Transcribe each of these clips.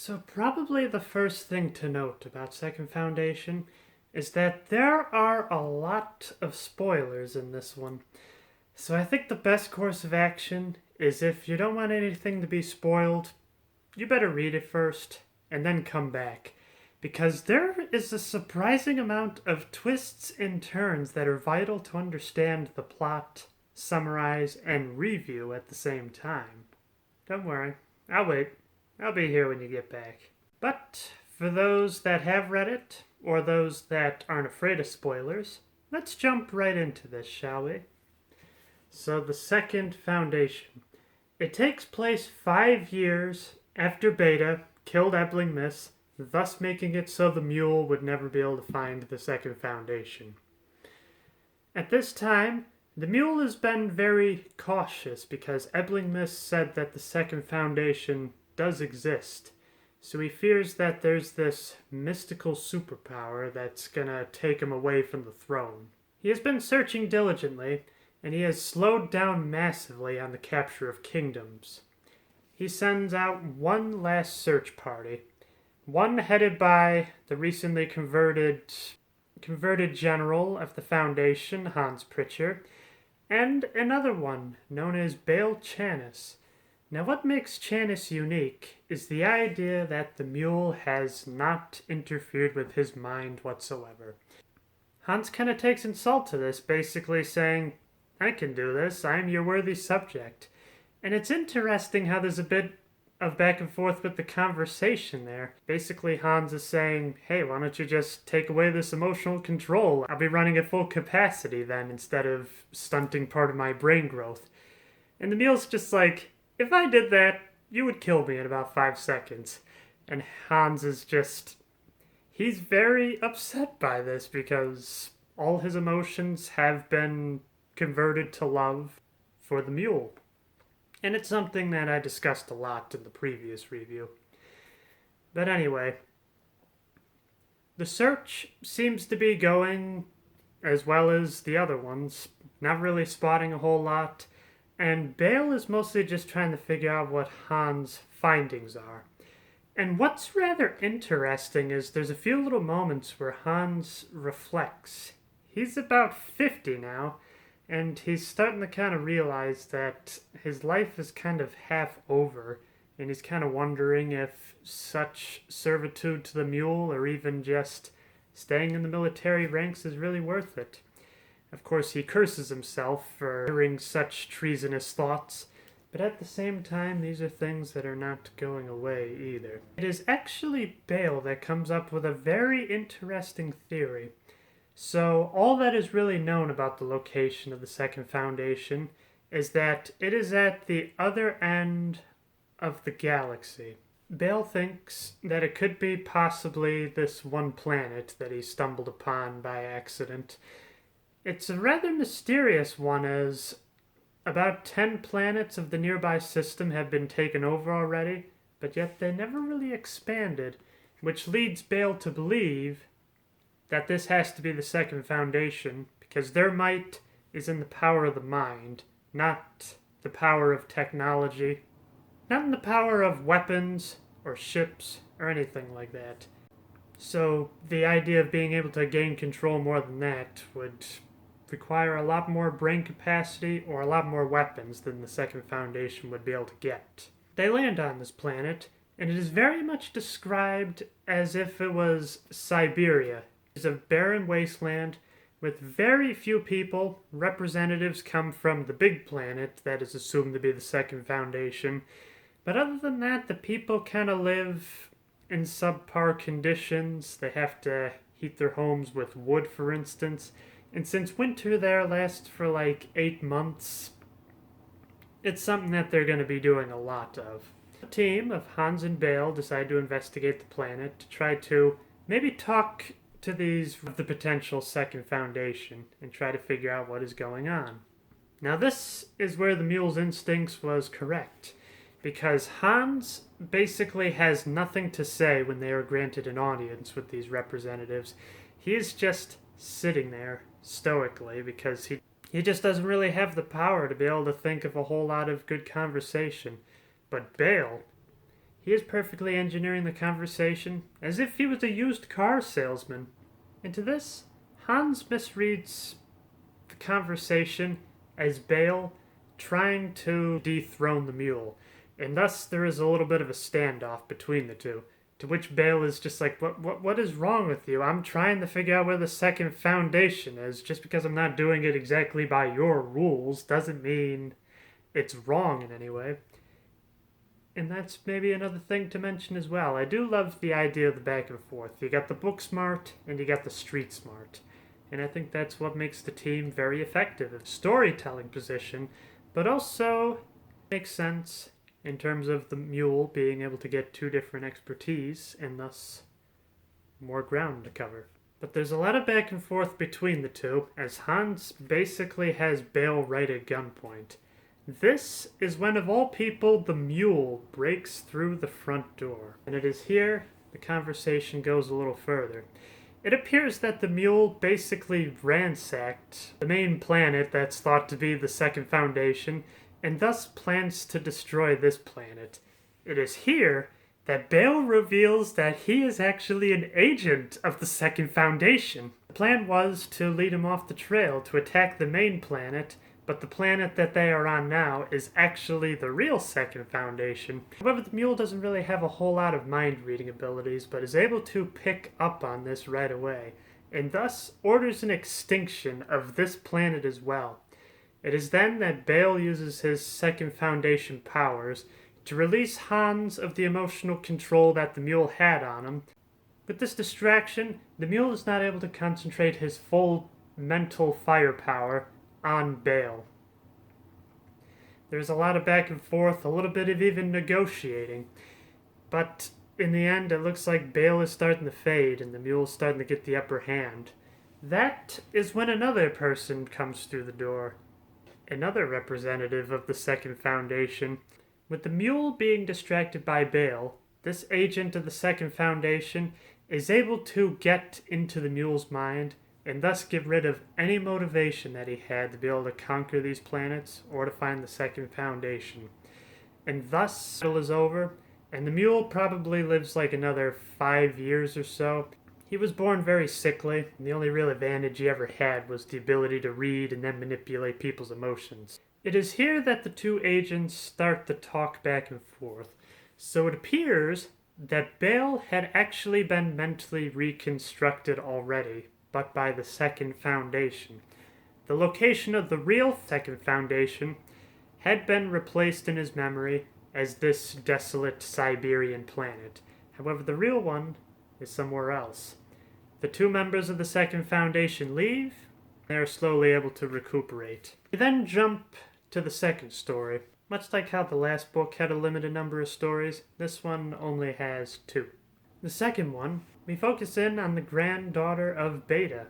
So probably the first thing to note about Second Foundation is that there are a lot of spoilers in this one. So I think the best course of action is if you don't want anything to be spoiled, you better read it first and then come back. Because there is a surprising amount of twists and turns that are vital to understand the plot, summarize, and review at the same time. Don't worry, I'll wait. I'll be here when you get back. But for those that have read it, or those that aren't afraid of spoilers, let's jump right into this, shall we? So, the Second Foundation. It takes place 5 years after Beta killed Ebling Miss, thus making it so the mule would never be able to find the Second Foundation. At this time, the mule has been very cautious because Ebling Miss said that the Second Foundation does exist. So he fears that there's this mystical superpower that's gonna take him away from the throne. He has been searching diligently, and he has slowed down massively on the capture of kingdoms. He sends out one last search party, one headed by the recently converted general of the Foundation, Hans Pritcher, and another one known as Bail Chanis. Now, what makes Chanis unique is the idea that the mule has not interfered with his mind whatsoever. Hans kind of takes insult to this, basically saying, I can do this, I'm your worthy subject. And it's interesting how there's a bit of back and forth with the conversation there. Basically, Hans is saying, hey, why don't you just take away this emotional control? I'll be running at full capacity then, instead of stunting part of my brain growth. And the mule's just like, if I did that, you would kill me in about 5 seconds. And Hans is just... he's very upset by this because all his emotions have been converted to love for the mule. And it's something that I discussed a lot in the previous review. But anyway, the search seems to be going as well as the other ones, not really spotting a whole lot. And Bale is mostly just trying to figure out what Hans' findings are. And what's rather interesting is there's a few little moments where Hans reflects. He's about 50 now, and he's starting to kind of realize that his life is kind of half over, and he's kind of wondering if such servitude to the mule or even just staying in the military ranks is really worth it. Of course, he curses himself for hearing such treasonous thoughts, but at the same time, these are things that are not going away either. It is actually Bale that comes up with a very interesting theory. So, all that is really known about the location of the Second Foundation is that it is at the other end of the galaxy. Bale thinks that it could be possibly this one planet that he stumbled upon by accident. It's a rather mysterious one, as about 10 planets of the nearby system have been taken over already, but yet they never really expanded, which leads Bale to believe that this has to be the Second Foundation, because their might is in the power of the mind, not the power of technology, not in the power of weapons or ships or anything like that. So the idea of being able to gain control more than that would require a lot more brain capacity or a lot more weapons than the Second Foundation would be able to get. They land on this planet, and it is very much described as if it was Siberia. It's a barren wasteland with very few people. Representatives come from the big planet that is assumed to be the Second Foundation. But other than that, the people kind of live in subpar conditions. They have to heat their homes with wood, for instance. And since winter there lasts for like 8 months, it's something that they're going to be doing a lot of. The team of Hans and Bale decide to investigate the planet to try to maybe talk to these of the potential Second Foundation and try to figure out what is going on. Now this is where the mule's instincts was correct, because Hans basically has nothing to say when they are granted an audience with these representatives. He is just sitting there stoically because he just doesn't really have the power to be able to think of a whole lot of good conversation. But Bale, He is perfectly engineering the conversation as if he was a used car salesman. Into this, Hans misreads the conversation as Bale trying to dethrone the mule, and thus there is a little bit of a standoff between the two. To which Bale is just like, what is wrong with you? I'm trying to figure out where the second foundation is. Just because I'm not doing it exactly by your rules doesn't mean it's wrong in any way. And that's maybe another thing to mention as well. I do love the idea of the back and forth. You got the book smart and you got the street smart. And I think that's what makes the team very effective. A storytelling position, but also makes sense in terms of the mule being able to get two different expertise and thus more ground to cover. But there's a lot of back and forth between the two, as Hans basically has Bale right at gunpoint. This is when, of all people, the mule breaks through the front door. And it is here the conversation goes a little further. It appears that the mule basically ransacked the main planet that's thought to be the second foundation, and thus plans to destroy this planet. It is here that Bale reveals that he is actually an agent of the second foundation. The plan was to lead him off the trail to attack the main planet, but the planet that they are on now is actually the real second foundation. However, the mule doesn't really have a whole lot of mind-reading abilities, but is able to pick up on this right away, and thus orders an extinction of this planet as well. It is then that Bale uses his second foundation powers to release Hans of the emotional control that the mule had on him. With this distraction, the mule is not able to concentrate his full mental firepower on Bale. There's a lot of back and forth, a little bit of even negotiating, but in the end it looks like Bale is starting to fade and the mule is starting to get the upper hand. That is when another person comes through the door. Another representative of the second foundation. With the mule being distracted by Bale, this agent of the second foundation is able to get into the mule's mind and thus get rid of any motivation that he had to be able to conquer these planets or to find the second foundation. And thus, the battle is over, and the mule probably lives like another 5 years or so. He was born very sickly, and the only real advantage he ever had was the ability to read and then manipulate people's emotions. It is here that the two agents start to talk back and forth. So it appears that Bale had actually been mentally reconstructed already, but by the second foundation. The location of the real second foundation had been replaced in his memory as this desolate Siberian planet. However, the real one is somewhere else. The two members of the second foundation leave. They are slowly able to recuperate. We then jump to the second story. Much like how the last book had a limited number of stories, this one only has 2. The second one, we focus in on the granddaughter of Beta.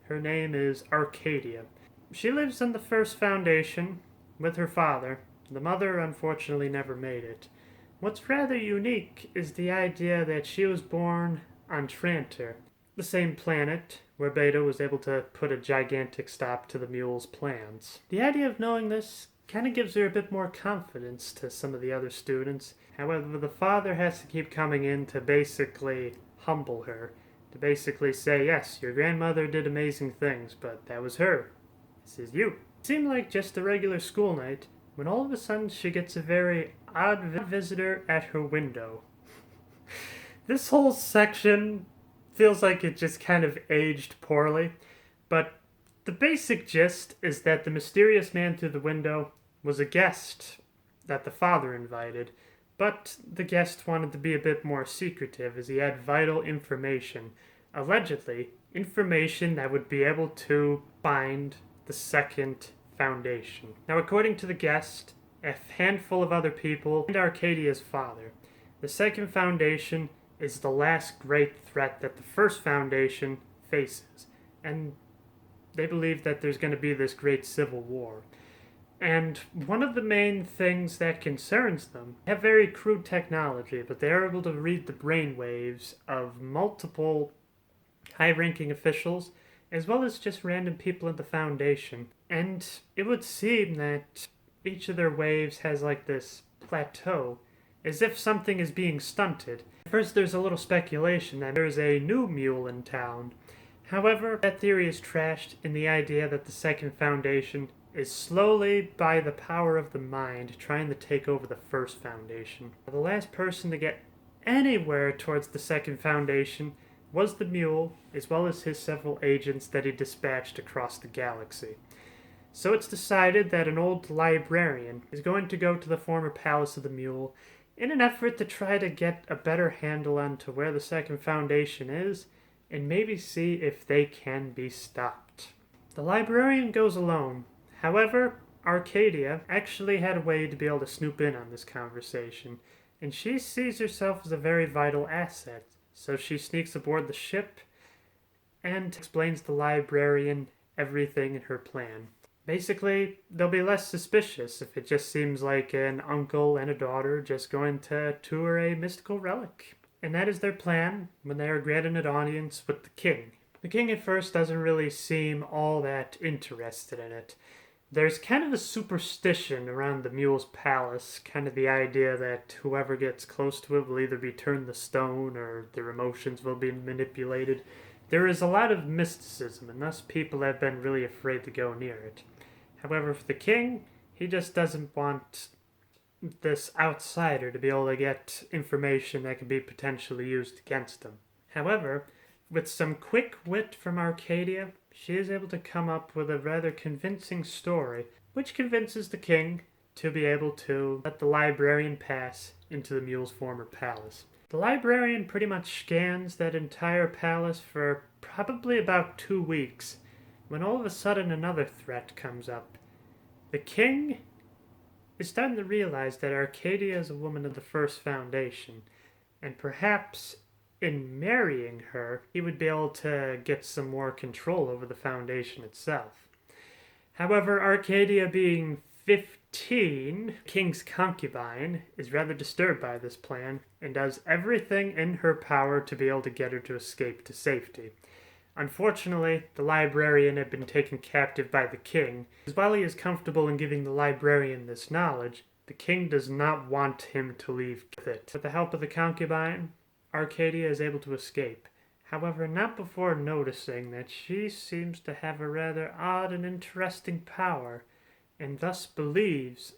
Her name is Arcadia. She lives in the first foundation with her father. The mother unfortunately never made it. What's rather unique is the idea that she was born on Trantor, the same planet where Beta was able to put a gigantic stop to the mule's plans. The idea of knowing this kind of gives her a bit more confidence to some of the other students. However, the father has to keep coming in to basically humble her, to basically say, yes, your grandmother did amazing things, but that was her. This is you. It seemed like just a regular school night when all of a sudden she gets a very odd visitor at her window. This whole section feels like it just kind of aged poorly, but the basic gist is that the mysterious man through the window was a guest that the father invited, but the guest wanted to be a bit more secretive as he had vital information, allegedly information that would be able to bind the second foundation. Now, according to the guest, a handful of other people, and Arcadia's father, the second foundation is the last great threat that the first foundation faces, and they believe that there's going to be this great civil war. And one of the main things that concerns them, they have very crude technology, but they are able to read the brainwaves of multiple high-ranking officials, as well as just random people in the Foundation. And it would seem that each of their waves has like this plateau, as if something is being stunted. First, there's a little speculation that there's a new mule in town. However, that theory is trashed in the idea that the Second Foundation is slowly, by the power of the mind, trying to take over the First Foundation. The last person to get anywhere towards the Second Foundation was the mule, as well as his several agents that he dispatched across the galaxy. So it's decided that an old librarian is going to go to the former Palace of the Mule in an effort to try to get a better handle on to where the Second Foundation is and maybe see if they can be stopped. The librarian goes alone. However, Arcadia actually had a way to be able to snoop in on this conversation, and she sees herself as a very vital asset. So she sneaks aboard the ship and explains to the librarian everything in her plan. Basically, they'll be less suspicious if it just seems like an uncle and a daughter just going to tour a mystical relic. And that is their plan when they are granted an audience with the king. The king at first doesn't really seem all that interested in it. There's kind of a superstition around the mule's palace, kind of the idea that whoever gets close to it will either be turned to stone or their emotions will be manipulated. There is a lot of mysticism, and thus people have been really afraid to go near it. However, for the king, he just doesn't want this outsider to be able to get information that can be potentially used against him. However, with some quick wit from Arcadia, she is able to come up with a rather convincing story, which convinces the king to be able to let the librarian pass into the mule's former palace. The librarian pretty much scans that entire palace for probably about 2 weeks, when all of a sudden another threat comes up. The king is starting to realize that Arcadia is a woman of the First Foundation, and perhaps in marrying her, he would be able to get some more control over the Foundation itself. However, Arcadia being 15, King's concubine, is rather disturbed by this plan and does everything in her power to be able to get her to escape to safety. Unfortunately, the librarian had been taken captive by the king, as while he is comfortable in giving the librarian this knowledge, the king does not want him to leave with it. With the help of the concubine, Arcadia is able to escape. However, not before noticing that she seems to have a rather odd and interesting power, and thus believes,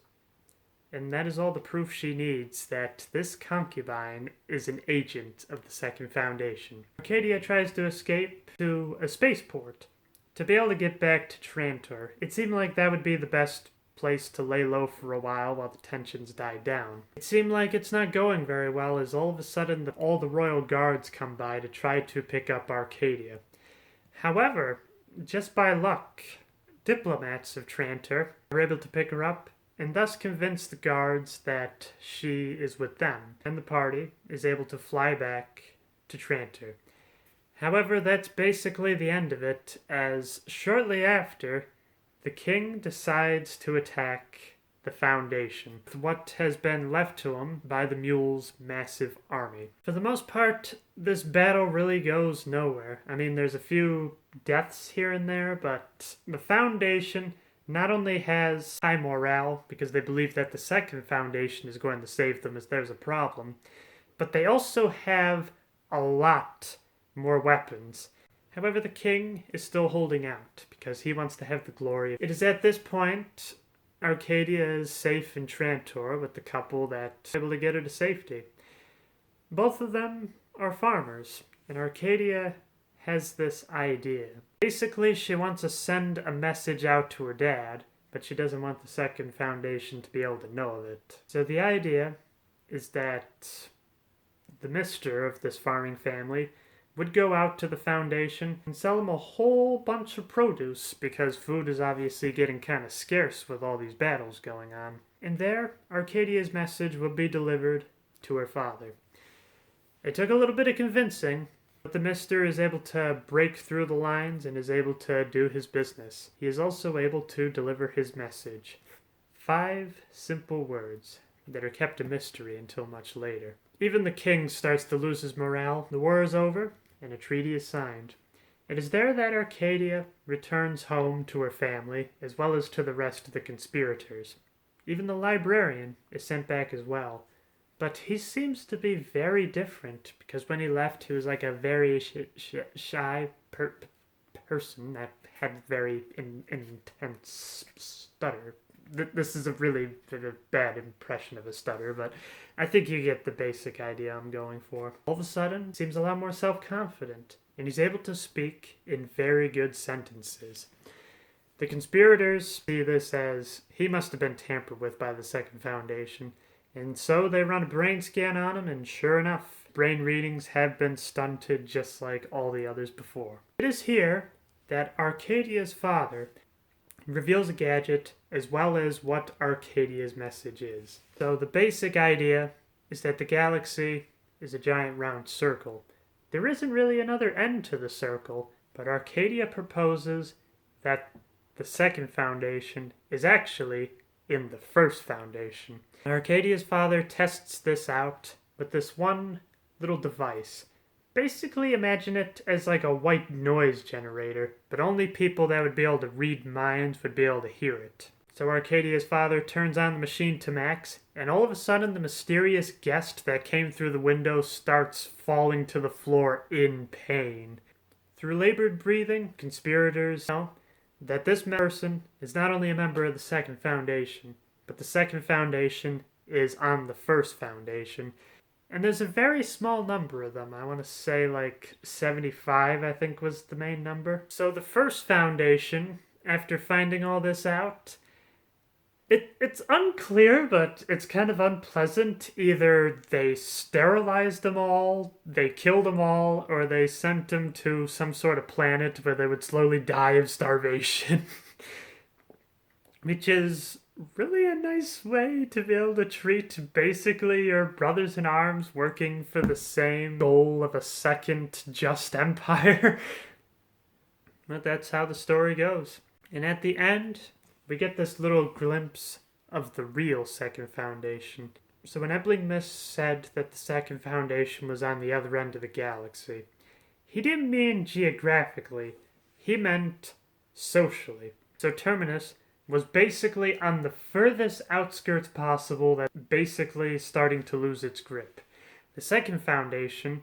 and that is all the proof she needs, that this concubine is an agent of the Second Foundation. Arcadia tries to escape to a spaceport to be able to get back to Trantor. It seemed like that would be the best place to lay low for a while the tensions died down. It seemed like it's not going very well as all of a sudden all the royal guards come by to try to pick up Arcadia. However, just by luck, diplomats of Trantor are able to pick her up and thus convince the guards that she is with them, and the party is able to fly back to Trantor. However, that's basically the end of it, as shortly after, the king decides to attack the Foundation, with what has been left to him by the mule's massive army. For the most part, this battle really goes nowhere. I mean, there's a few deaths here and there, but the Foundation not only has high morale, because they believe that the Second Foundation is going to save them as there's a problem, but they also have a lot more weapons. However, the king is still holding out, because he wants to have the glory. It is at this point Arcadia is safe in Trantor with the couple that's able to get her to safety. Both of them are farmers, and Arcadia has this idea. Basically, she wants to send a message out to her dad, but she doesn't want the Second Foundation to be able to know of it. So the idea is that the mister of this farming family would go out to the Foundation and sell them a whole bunch of produce, because food is obviously getting kind of scarce with all these battles going on. And there, Arcadia's message would be delivered to her father. It took a little bit of convincing, but the mister is able to break through the lines and is able to do his business. He is also able to deliver his message. 5 simple words that are kept a mystery until much later. Even the king starts to lose his morale. The war is over, and a treaty is signed. It is there that Arcadia returns home to her family, as well as to the rest of the conspirators. Even the librarian is sent back as well. but he seems to be very different because when he left, he was like a very shy person that had very intense stutter. This is a really bad impression of a stutter, but I think you get the basic idea I'm going for. All of a sudden, he seems a lot more self-confident, and he's able to speak in very good sentences. The conspirators see this as he must have been tampered with by the Second Foundation, and so they run a brain scan on him, and sure enough, brain readings have been stunted just like all the others before. It is here that Arcadia's father reveals a gadget as well as what Arcadia's message is. So the basic idea is that the galaxy is a giant round circle. There isn't really another end to the circle, but Arcadia proposes that the Second Foundation is actually in the First Foundation. Arcadia's father tests this out with this one little device. Basically imagine it as like a white noise generator, but only people that would be able to read minds would be able to hear it. So Arcadia's father turns on the machine to max, and all of a sudden the mysterious guest that came through the window starts falling to the floor in pain. Through labored breathing, conspirators know that this person is not only a member of the Second Foundation, but the Second Foundation is on the First Foundation. And there's a very small number of them. I want to say like 75, I think was the main number. So the First Foundation, after finding all this out, it's unclear, but it's kind of unpleasant. Either they sterilized them all, they killed them all, or they sent them to some sort of planet where they would slowly die of starvation. Which is really a nice way to be able to treat basically your brothers in arms working for the same goal of a second just empire. But that's how the story goes. And at the end, we get this little glimpse of the real Second Foundation. So when Ebling Mist said that the Second Foundation was on the other end of the galaxy, he didn't mean geographically, he meant socially. So Terminus was basically on the furthest outskirts possible, that basically starting to lose its grip. The Second Foundation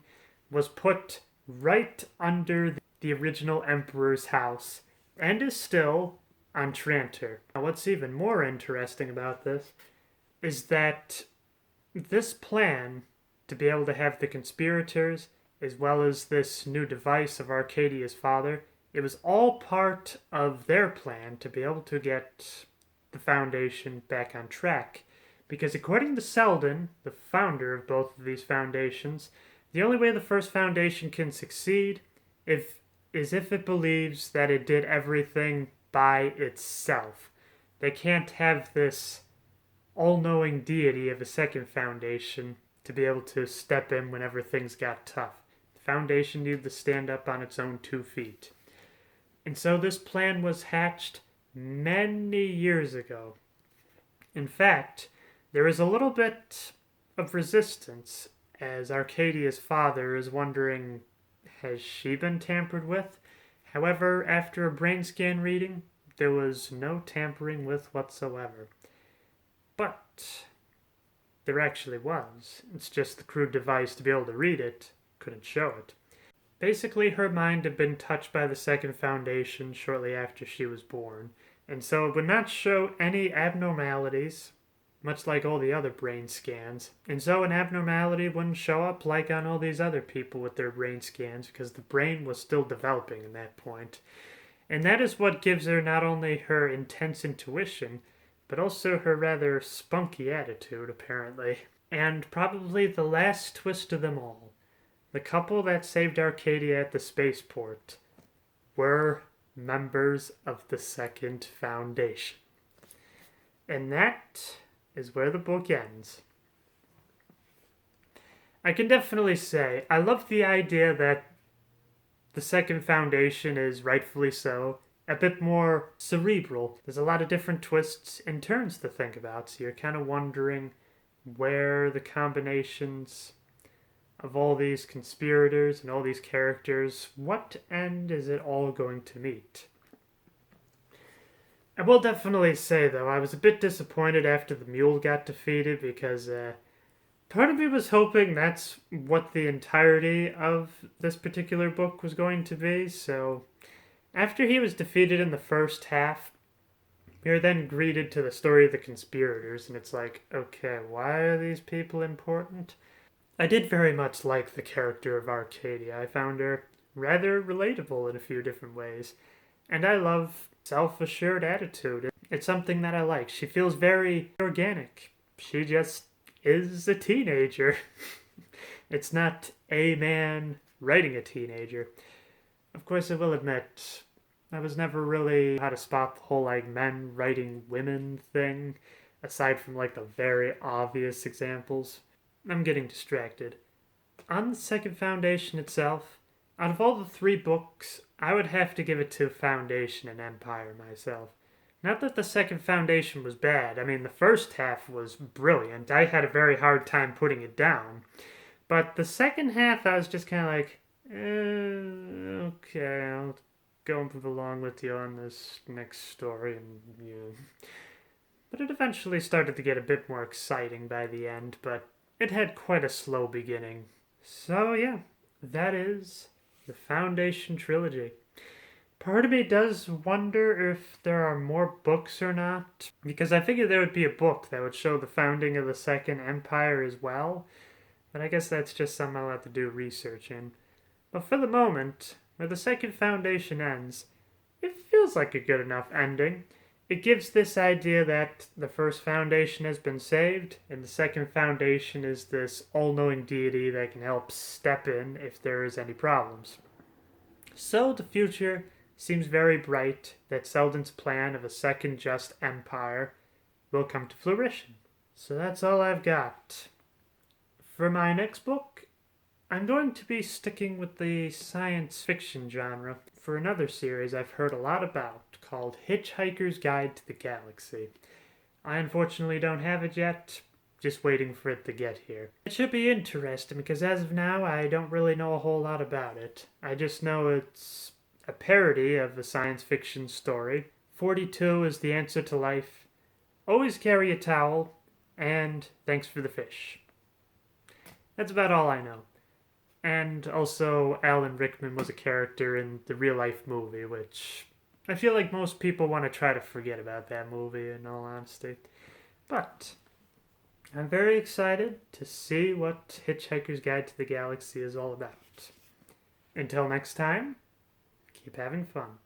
was put right under the original Emperor's house, and is still on Trantor. Now what's even more interesting about this is that this plan to be able to have the conspirators, as well as this new device of Arcadia's father, it was all part of their plan to be able to get the Foundation back on track. Because according to Selden, the founder of both of these foundations, the only way the First Foundation can succeed is if it believes that it did everything by itself. They can't have this all-knowing deity of a Second Foundation to be able to step in whenever things got tough. The Foundation needed to stand up on its own 2 feet. And so this plan was hatched many years ago. In fact, there is a little bit of resistance, as Arcadia's father is wondering, has she been tampered with? However, after a brain scan reading, there was no tampering with whatsoever. But there actually was. It's just the crude device to be able to read it couldn't show it. Basically, her mind had been touched by the Second Foundation shortly after she was born, and so it would not show any abnormalities, much like all the other brain scans. And so an abnormality wouldn't show up like on all these other people with their brain scans, because the brain was still developing at that point. And that is what gives her not only her intense intuition, but also her rather spunky attitude, apparently. And probably the last twist of them all. The couple that saved Arcadia at the spaceport were members of the Second Foundation. And that is where the book ends. I can definitely say I love the idea that the Second Foundation is, rightfully so, a bit more cerebral. There's a lot of different twists and turns to think about, so you're kind of wondering where the combinations of all these conspirators and all these characters, what end is it all going to meet? I will definitely say, though, I was a bit disappointed after the mule got defeated, because Part of me was hoping that's what the entirety of this particular book was going to be, so after he was defeated in the first half, we are then greeted to the story of the conspirators, and it's like, okay, why are these people important? I did very much like the character of Arcadia. I found her rather relatable in a few different ways. And I love self-assured attitude. It's something that I like. She feels very organic. She just is a teenager. It's not a man writing a teenager. Of course, I will admit, I was never really how to spot the whole like men writing women thing, aside from like the very obvious examples. I'm getting distracted. On the second Foundation itself, out of all the three books, I would have to give it to Foundation and Empire myself. Not that the second Foundation was bad. I mean, the first half was brilliant. I had a very hard time putting it down. But the second half, I was just kind of like, okay, I'll go and move along with you on this next story. And yeah. But it eventually started to get a bit more exciting by the end, but it had quite a slow beginning. So, yeah, that is the Foundation trilogy. Part of me does wonder if there are more books or not, because I figured there would be a book that would show the founding of the Second Empire as well, but I guess that's just something I'll have to do research in. But for the moment, where the Second Foundation ends, it feels like a good enough ending. It gives this idea that the first foundation has been saved, and the second foundation is this all-knowing deity that can help step in if there is any problems. So the future seems very bright that Selden's plan of a second just empire will come to fruition. So that's all I've got. For my next book, I'm going to be sticking with the science fiction genre for another series I've heard a lot about called Hitchhiker's Guide to the Galaxy. I unfortunately don't have it yet, just waiting for it to get here. It should be interesting because as of now I don't really know a whole lot about it. I just know it's a parody of a science fiction story. 42 is the answer to life. Always carry a towel, and thanks for the fish. That's about all I know. And also, Alan Rickman was a character in the real life movie, which I feel like most people want to try to forget about that movie, in all honesty. But I'm very excited to see what Hitchhiker's Guide to the Galaxy is all about. Until next time, keep having fun.